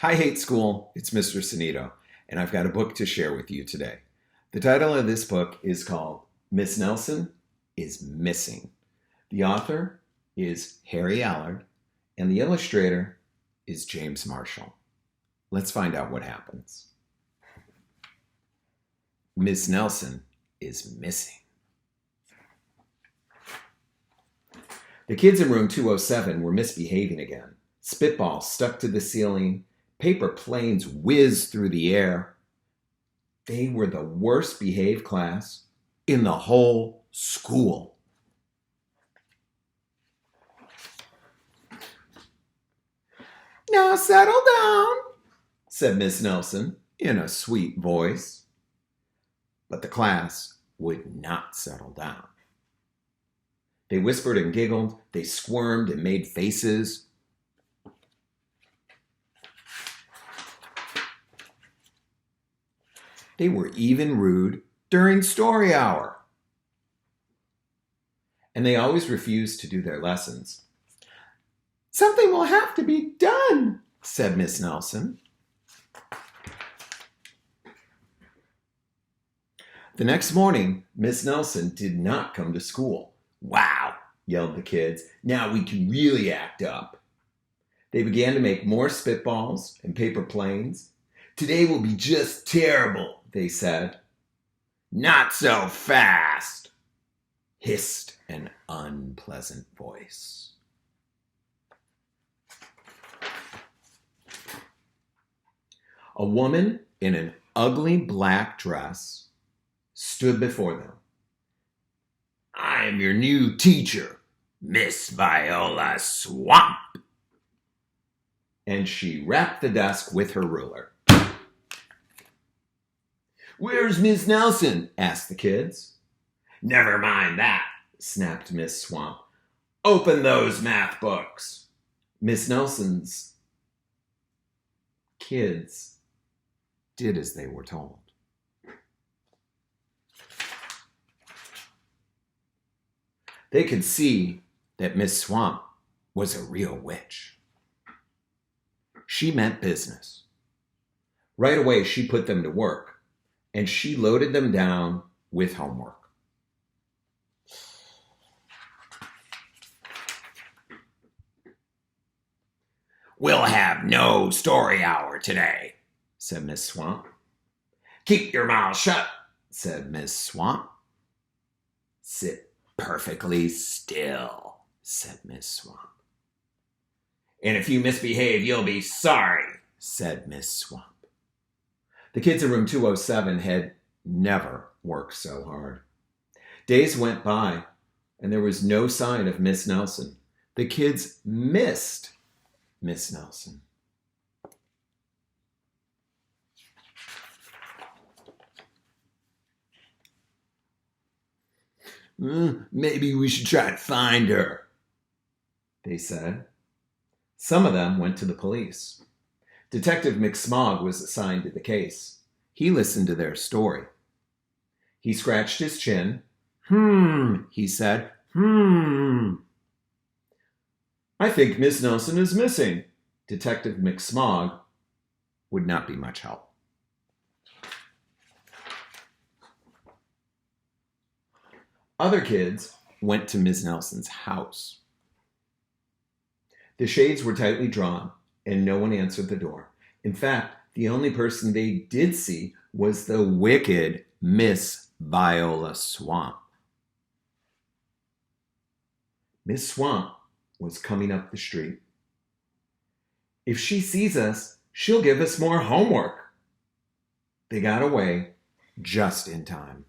Hi, Hate School. It's Mr. Sanito, and I've got a book to share with you today. The title of this book is called Miss Nelson is Missing. The author is Harry Allard, and the illustrator is James Marshall. Let's find out what happens. Miss Nelson is missing. The kids in room 207 were misbehaving again. Spitballs stuck to the ceiling. Paper planes whizzed through the air. They were the worst behaved class in the whole school. "Now settle down," said Miss Nelson in a sweet voice. But the class would not settle down. They whispered and giggled. They squirmed and made faces. They were even rude during story hour. And they always refused to do their lessons. "Something will have to be done," said Miss Nelson. The next morning, Miss Nelson did not come to school. "Wow," yelled the kids. "Now we can really act up." They began to make more spitballs and paper planes. "Today will be just terrible," they said. "Not so fast," hissed an unpleasant voice. A woman in an ugly black dress stood before them. "I am your new teacher, Miss Viola Swamp." And she rapped the desk with her ruler. "Where's Miss Nelson?" asked the kids. "Never mind that," snapped Miss Swamp. "Open those math books." Miss Nelson's kids did as they were told. They could see that Miss Swamp was a real witch. She meant business. Right away, she put them to work, and she loaded them down with homework. "We'll have no story hour today," said Miss Swamp. "Keep your mouth shut," said Miss Swamp. "Sit perfectly still," said Miss Swamp. "And if you misbehave, you'll be sorry," said Miss Swamp. The kids in room 207 had never worked so hard. Days went by, and there was no sign of Miss Nelson. The kids missed Miss Nelson. "Maybe we should try to find her," they said. Some of them went to the police. Detective McSmog was assigned to the case. He listened to their story. He scratched his chin. He said. "I think Miss Nelson is missing." Detective McSmog would not be much help. Other kids went to Miss Nelson's house. The shades were tightly drawn, and no one answered the door. In fact, the only person they did see was the wicked Miss Viola Swamp. Miss Swamp was coming up the street. "If she sees us, she'll give us more homework." They got away just in time.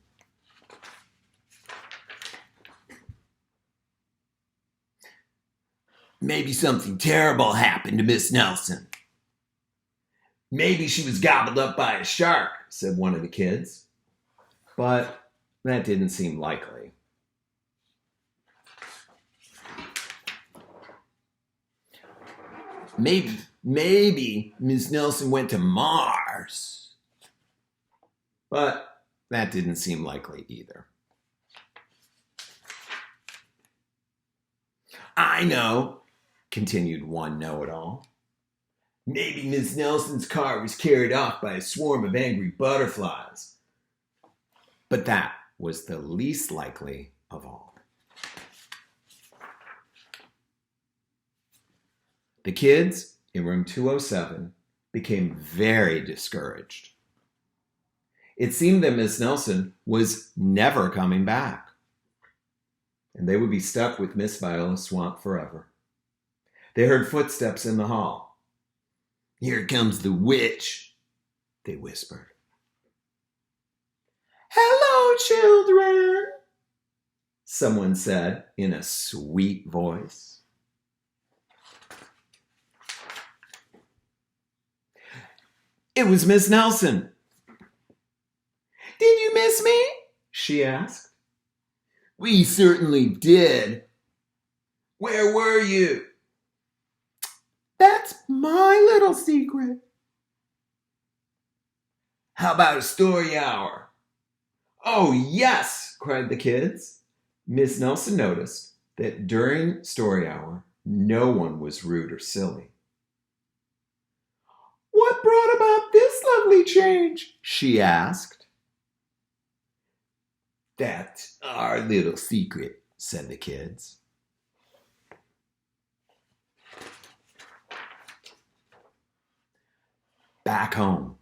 "Maybe something terrible happened to Miss Nelson." "Maybe she was gobbled up by a shark," said one of the kids. But that didn't seem likely. Maybe Miss Nelson went to Mars. But that didn't seem likely either. "I know," continued one know-it-all. Maybe Miss Nelson's car was carried off by a swarm of angry butterflies. But that was the least likely of all. The kids in room 207 became very discouraged. It seemed that Miss Nelson was never coming back, and they would be stuck with Miss Viola Swamp forever. They heard footsteps in the hall. "Here comes the witch," they whispered. "Hello, children," someone said in a sweet voice. It was Miss Nelson. "Did you miss me?" she asked. "We certainly did. Where were you?" "That's my little secret." "How about a story hour?" "Oh, yes," cried the kids. Miss Nelson noticed that during story hour, no one was rude or silly. "What brought about this lovely change?" she asked. "That's our little secret," said the kids. Back home,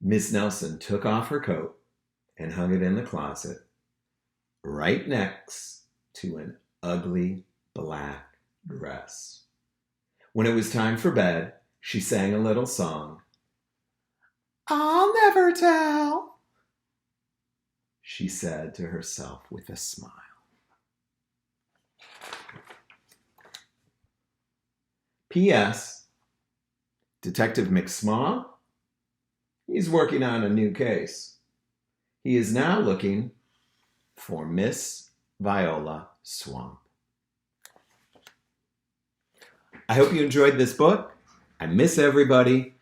Miss Nelson took off her coat and hung it in the closet right next to an ugly black dress. When it was time for bed, she sang a little song. "I'll never tell," she said to herself with a smile. P.S. Detective McSmaw, he's working on a new case. He is now looking for Miss Viola Swamp. I hope you enjoyed this book. I miss everybody,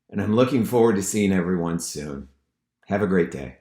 and I'm looking forward to seeing everyone soon. Have a great day.